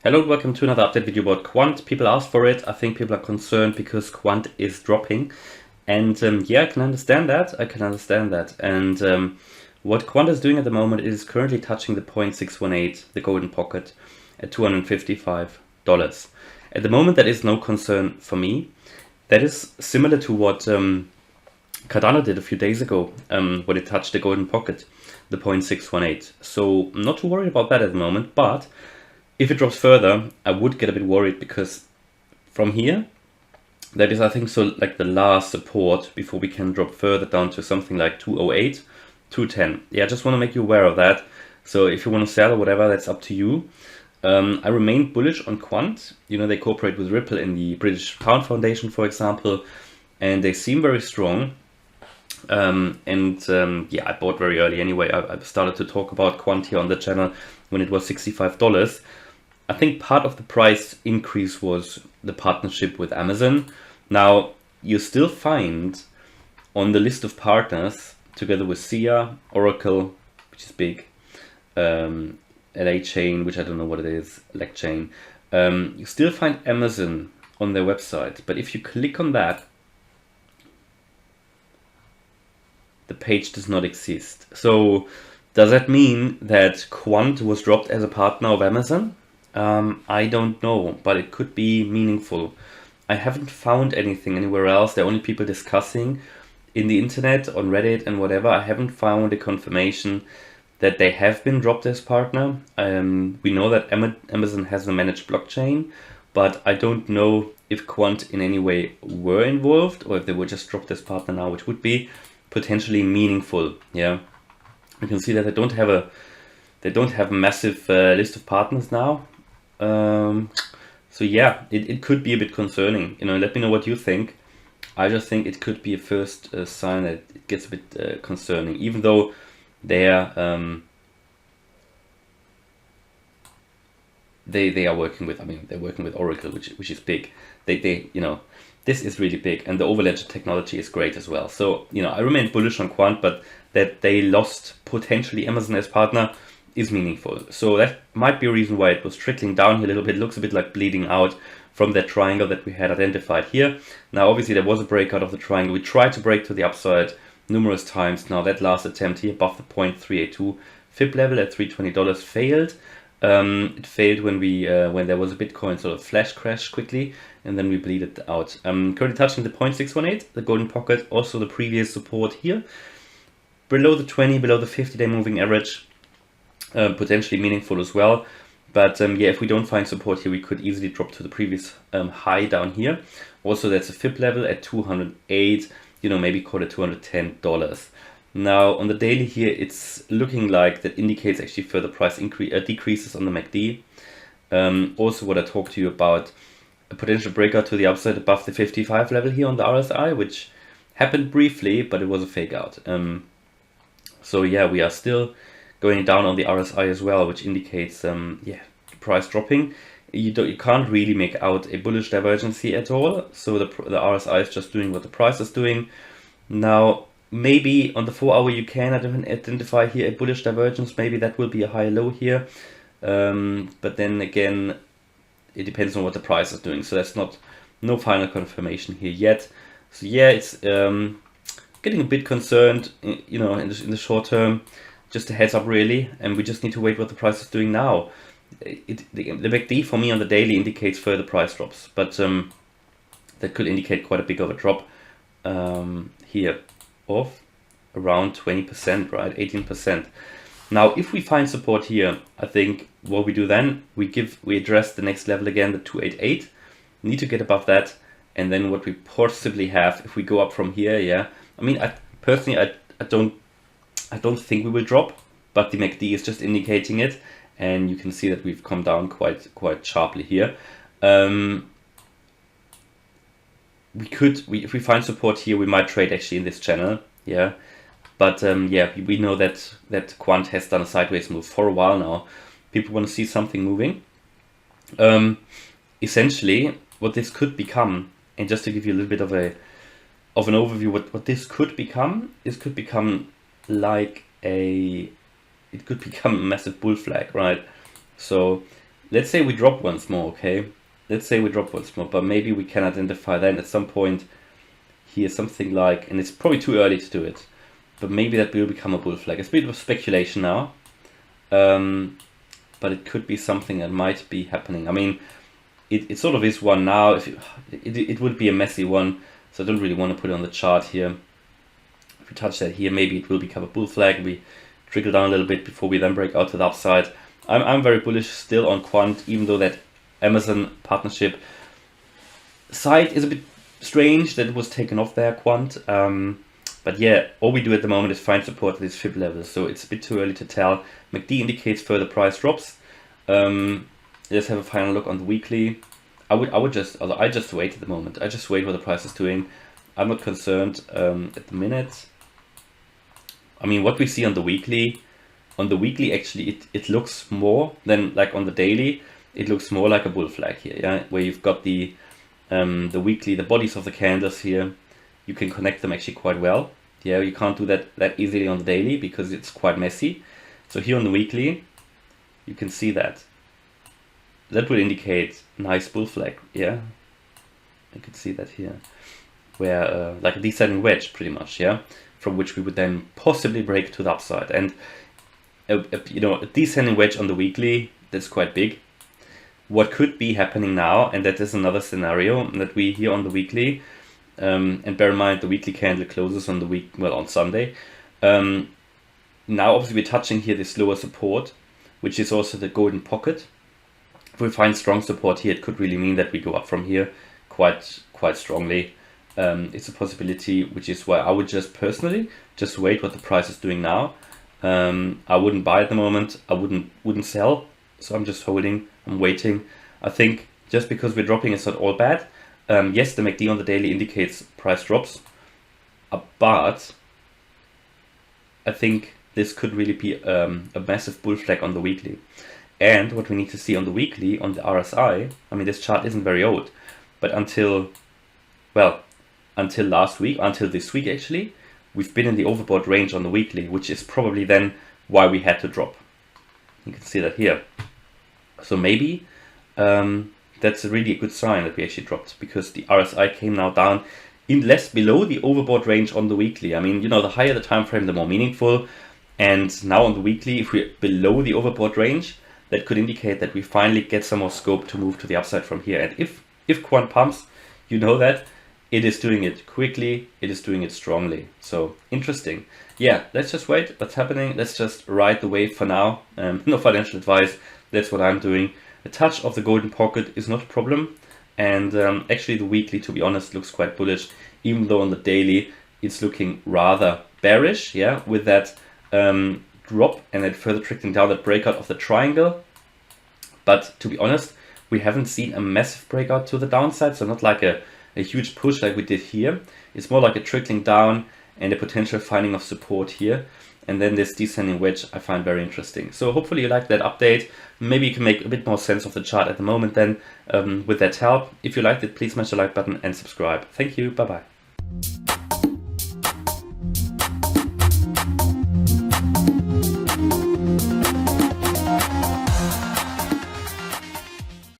Hello and welcome to another update video about Quant. People asked for it. I think people are concerned because Quant is dropping. And yeah, I can understand that. And what Quant is doing at the moment is currently touching the 0.618, the golden pocket, at $255. At the moment, that is no concern for me. That is similar to what Cardano did a few days ago when it touched the golden pocket, the 0.618. So I'm not too worried about that at the moment, but if it drops further, I would get a bit worried because from here, that is, I think, so like the last support before we can drop further down to something like 208, 210. Yeah, I just want to make you aware of that. So if you want to sell or whatever, that's up to you. I remain bullish on Quant. You know, they cooperate with Ripple in the British Pound Foundation, for example, and they seem very strong. Yeah, I bought very early anyway. I started to talk about Quant here on the channel when it was $65. I think part of the price increase was the partnership with Amazon. Now, you still find on the list of partners, together with SIA, Oracle, which is big, LA Chain, which I don't know what it is, LEC Chain, you still find Amazon on their website. But if you click on that, the page does not exist. So does that mean that Quant was dropped as a partner of Amazon? I don't know, but it could be meaningful. I haven't found anything anywhere else. There are only people discussing in the internet, on Reddit and whatever. I haven't found a confirmation that they have been dropped as partner. We know that Amazon has a managed blockchain, but I don't know if Quant in any way were involved or if they were just dropped as partner now, which would be potentially meaningful. Yeah, you can see that they don't have a massive list of partners now. So yeah, it could be a bit concerning. You know, let me know what you think. I just think it could be a first sign that it gets a bit concerning, even though they are working with. I mean, they're working with Oracle, which is big. They you know, this is really big, and the overledger technology is great as well. So you know, I remain bullish on Quant, but that they lost potentially Amazon as partner is meaningful. So that might be a reason why it was trickling down here a little bit. It looks a bit like bleeding out from that triangle that we had identified here. Now, obviously, there was a breakout of the triangle. We tried to break to the upside numerous times. Now, that last attempt here above the 0.382 fib level at $320 failed. It failed when when there was a Bitcoin sort of flash crash quickly, and then we bleeded out. Currently touching the 0.618, the golden pocket, also the previous support here. Below the 20, below the 50-day moving average. Potentially meaningful as well, but yeah, if we don't find support here, we could easily drop to the previous high down here. Also, that's a fib level at 208, you know, maybe call it $210. Now on the daily here, it's looking like that indicates actually further price decreases on the MACD. Also, what I talked to you about, a potential breakout to the upside above the 55 level here on the RSI, which happened briefly, but it was a fake out. So yeah, we are still going down on the RSI as well, which indicates yeah, price dropping. You can't really make out a bullish divergence at all. So the RSI is just doing what the price is doing. Now, maybe on the 4-hour you can identify here a bullish divergence. Maybe that will be a high low here. But then again, it depends on what the price is doing. So that's no final confirmation here yet. So yeah, it's getting a bit concerned, you know, in the short term. Just a heads up, really, and we just need to wait what the price is doing now. The MACD for me on the daily indicates further price drops, but that could indicate quite a big of a drop here of around 20%, right? 18%. Now, if we find support here, I think what we do then, we address the next level again, the 288. Need to get above that, and then what we possibly have if we go up from here, yeah. I mean, I personally I don't think we will drop, but the MACD is just indicating it, and you can see that we've come down quite sharply here. If we find support here, we might trade actually in this channel, yeah. But yeah, we know that Quant has done a sideways move for a while now. People want to see something moving. Essentially, what this could become, and just to give you a little bit of an overview, what this could become, like it could become a massive bull flag, right? So let's say we drop once more, okay? Let's say we drop once more, but maybe we can identify then at some point here something like, and it's probably too early to do it, but maybe that will become a bull flag. It's a bit of speculation now, but it could be something that might be happening. I mean, it sort of is one now. It would be a messy one, so I don't really want to put it on the chart here. If we touch that here, maybe it will become a bull flag. We trickle down a little bit before we then break out to the upside. I'm very bullish still on Quant, even though that Amazon partnership side is a bit strange that it was taken off there, Quant. But yeah, all we do at the moment is find support at these fib levels, so it's a bit too early to tell. MACD indicates further price drops. Let's have a final look on the weekly. I just wait at the moment. I just wait what the price is doing. I'm not concerned at the minute. I mean, what we see on the weekly actually it looks more than like on the daily. It looks more like a bull flag here, yeah, where you've got the weekly, the bodies of the candles here. You can connect them actually quite well. Yeah, you can't do that easily on the daily because it's quite messy. So here on the weekly, you can see that. That would indicate nice bull flag, yeah. You can see that here, where like a descending wedge, pretty much, yeah, from which we would then possibly break to the upside. And you know, a descending wedge on the weekly, that's quite big. What could be happening now, and that is another scenario that we here on the weekly, and bear in mind the weekly candle closes on on Sunday. Now obviously we're touching here this lower support, which is also the golden pocket. If we find strong support here, it could really mean that we go up from here quite strongly. It's a possibility, which is why I would just personally just wait what the price is doing now. I wouldn't buy at the moment. I wouldn't sell. So I'm just holding. I'm waiting. I think just because we're dropping is not all bad. Yes, the MACD on the daily indicates price drops, but I think this could really be a massive bull flag on the weekly. And what we need to see on the weekly, on the RSI, I mean, this chart isn't very old, but until last week, until this week actually, we've been in the overbought range on the weekly, which is probably then why we had to drop. You can see that here. So maybe that's a really good sign that we actually dropped, because the RSI came now down in less below the overbought range on the weekly. I mean, you know, the higher the time frame, the more meaningful. And now on the weekly, if we're below the overbought range, that could indicate that we finally get some more scope to move to the upside from here. And if Quant pumps, you know that it is doing it quickly, it is doing it strongly. So interesting. Yeah, let's just wait. What's happening? Let's just ride the wave for now. No financial advice. That's what I'm doing. A touch of the golden pocket is not a problem. And actually the weekly, to be honest, looks quite bullish, even though on the daily it's looking rather bearish, yeah, with that drop and then further trickling down, that breakout of the triangle. But to be honest, we haven't seen a massive breakout to the downside, so not like a huge push like we did here. It's more like a trickling down and a potential finding of support here. And then this descending wedge I find very interesting. So hopefully you like that update. Maybe you can make a bit more sense of the chart at the moment then with that help. If you liked it, please smash the like button and subscribe. Thank you. Bye-bye.